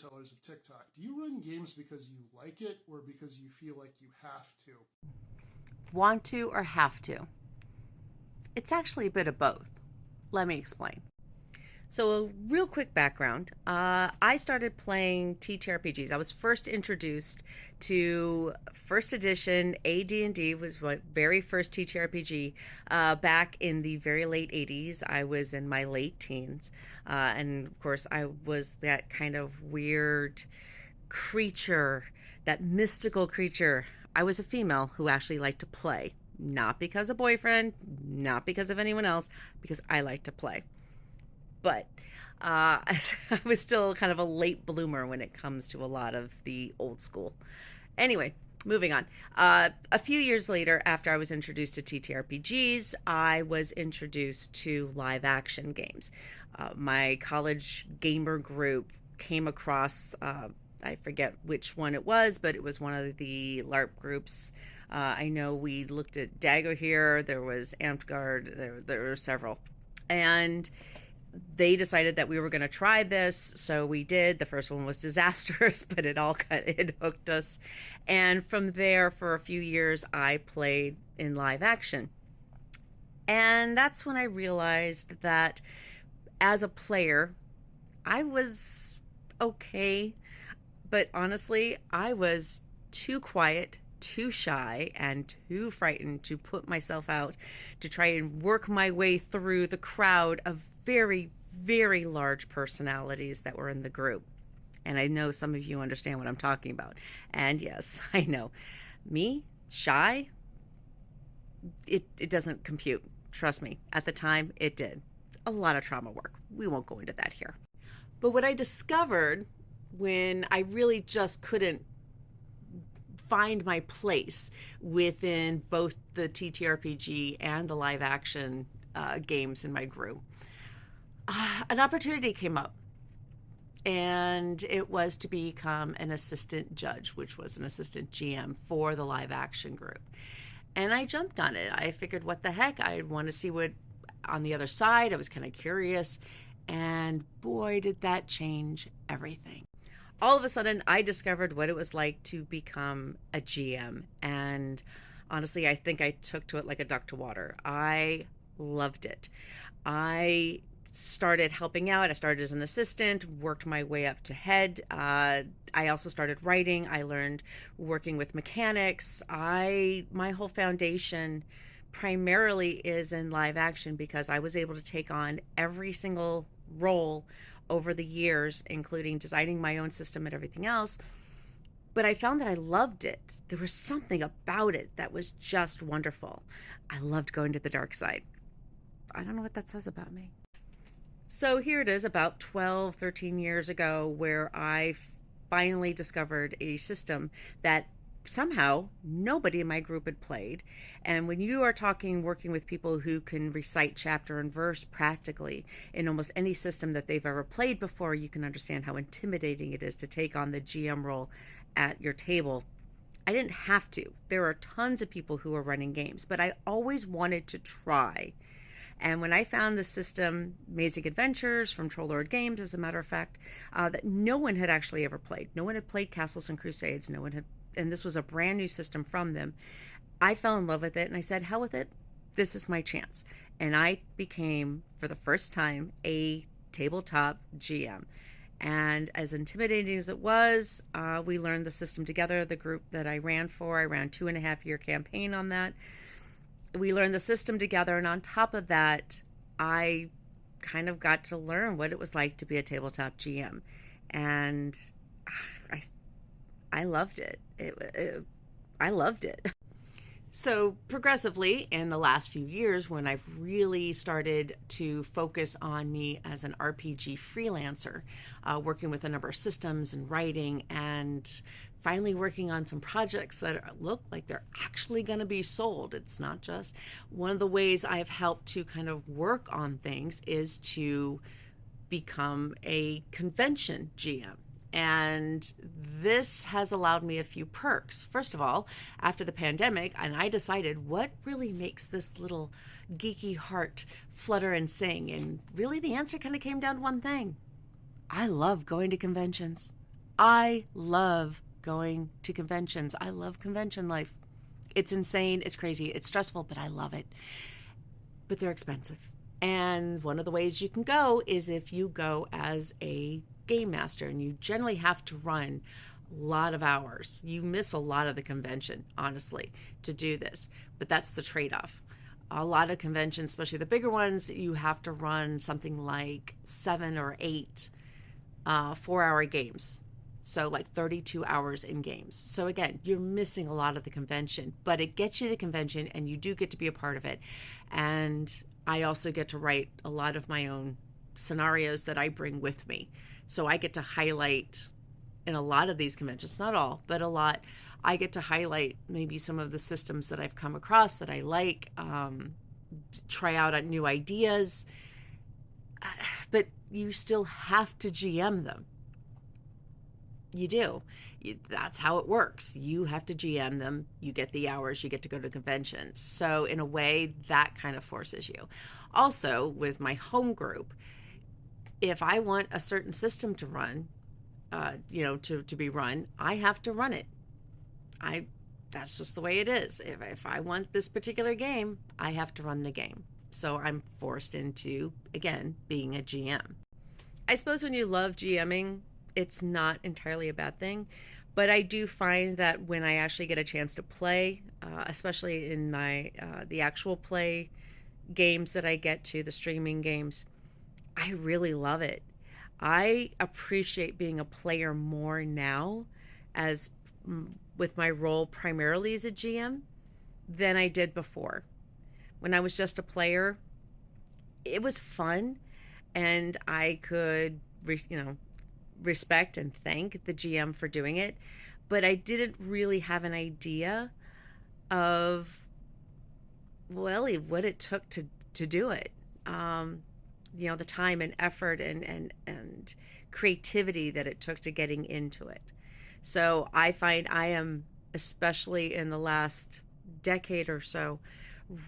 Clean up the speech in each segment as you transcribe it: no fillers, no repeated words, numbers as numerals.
Sellers of TikTok. Do you run games because you like it or because you feel like you have to? Want to or have to? It's actually a bit of both. Let me explain. So, a real quick background. I started playing TTRPGs. I was first introduced to first edition AD&D, was my very first TTRPG back in the very late 80s. I was in my late teens. And of course, I was that kind of weird creature, that mystical creature. I was a female who actually liked to play. Not because of boyfriend, not because of anyone else, because I like to play. But I was still kind of a late bloomer when it comes to a lot of the old school. Anyway, moving on. A few years later, after I was introduced to TTRPGs, I was introduced to live action games. My college gamer group came across, I forget which one it was, but it was one of the LARP groups. I know we looked at Dagohir, there was Amtgard, there were several. And they decided that we were going to try this, so we did. The first one was disastrous, but it hooked us. And from there, for a few years, I played in live action. And that's when I realized that as a player, I was okay, but honestly, I was too quiet, too shy, and too frightened to put myself out to try and work my way through the crowd of very, very large personalities that were in the group. And I know some of you understand what I'm talking about. And yes, I know. Me, shy, it doesn't compute. Trust me, at the time, it did. A lot of trauma work. We won't go into that here. But what I discovered when I really just couldn't find my place within both the TTRPG and the live action games in my group, an opportunity came up, and it was to become an assistant judge, which was an assistant GM for the live action group. And I jumped on it. I figured, what the heck? I want to see what on the other side. I was kind of curious, and boy, did that change everything. All of a sudden, I discovered what it was like to become a GM, and honestly, I think I took to it like a duck to water. I loved it. I started helping out. I started as an assistant, worked my way up to head. I also started writing. I learned working with mechanics. My whole foundation primarily is in live action because I was able to take on every single role over the years, including designing my own system and everything else. But I found that I loved it. There was something about it that was just wonderful. I loved going to the dark side. I don't know what that says about me. So here it is, about 12, 13 years ago, where I finally discovered a system that somehow nobody in my group had played. And when you are working with people who can recite chapter and verse practically in almost any system that they've ever played before, you can understand how intimidating it is to take on the GM role at your table. I didn't have to. There are tons of people who are running games, but I always wanted to try. And when I found the system, Amazing Adventures from Troll Lord Games, as a matter of fact, that no one had actually ever played. No one had played Castles and Crusades. No one had, and this was a brand new system from them. I fell in love with it, and I said, hell with it. This is my chance. And I became, for the first time, a tabletop GM. And as intimidating as it was, we learned the system together. The group that I ran 2.5-year campaign on that. We learned the system together, and on top of that, I kind of got to learn what it was like to be a tabletop GM, and I loved it. I loved it. So progressively in the last few years, when I've really started to focus on me as an RPG freelancer, working with a number of systems and writing, and finally working on some projects that look like they're actually going to be sold. It's not just one of the ways I've helped to kind of work on things is to become a convention GM. And this has allowed me a few perks. First of all, after the pandemic, and I decided what really makes this little geeky heart flutter and sing. And really the answer kind of came down to one thing. I love going to conventions. I love going to conventions. I love convention life. It's insane. It's crazy. It's stressful, but I love it. But they're expensive. And one of the ways you can go is if you go as a game master, and you generally have to run a lot of hours. You miss a lot of the convention, honestly, to do this. But that's the trade-off. A lot of conventions, especially the bigger ones, you have to run something like 7 or 8 4-hour games. So like 32 hours in games. So again, you're missing a lot of the convention, but it gets you the convention and you do get to be a part of it. And I also get to write a lot of my own scenarios that I bring with me. So I get to highlight in a lot of these conventions, not all, but a lot, I get to highlight maybe some of the systems that I've come across that I like, try out new ideas, but you still have to GM them. You do. That's how it works. You have to GM them. You get the hours. You get to go to conventions. So in a way, that kind of forces you. Also, with my home group, if I want a certain system to run, to be run, I have to run it. That's just the way it is. If I want this particular game, I have to run the game. So I'm forced into, again, being a GM. I suppose when you love GMing, it's not entirely a bad thing, but I do find that when I actually get a chance to play, especially in my the actual play games that I get to, the streaming games, I really love it. I appreciate being a player more now, as with my role primarily as a GM, than I did before. When I was just a player, it was fun, and I could, respect and thank the GM for doing it, but I didn't really have an idea of, what it took to do it. The time and effort and creativity that it took to getting into it. So I find I am, especially in the last decade or so,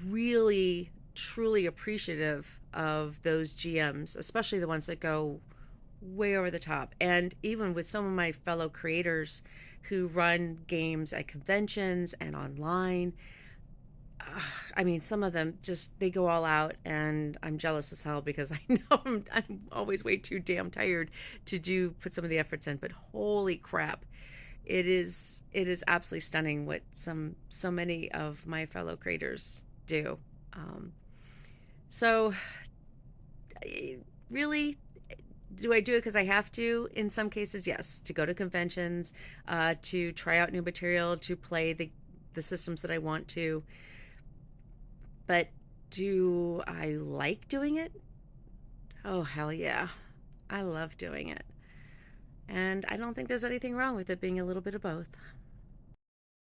really truly appreciative of those GMs, especially the ones that go way over the top. And even with some of my fellow creators who run games at conventions and online, some of them just, they go all out, and I'm jealous as hell because I know I'm always way too damn tired to put some of the efforts in. But holy crap, it is absolutely stunning what so many of my fellow creators do. So really, do I do it because I have to? In some cases, yes. To go to conventions, to try out new material, to play the systems that I want to. But do I like doing it? Oh, hell yeah. I love doing it. And I don't think there's anything wrong with it being a little bit of both.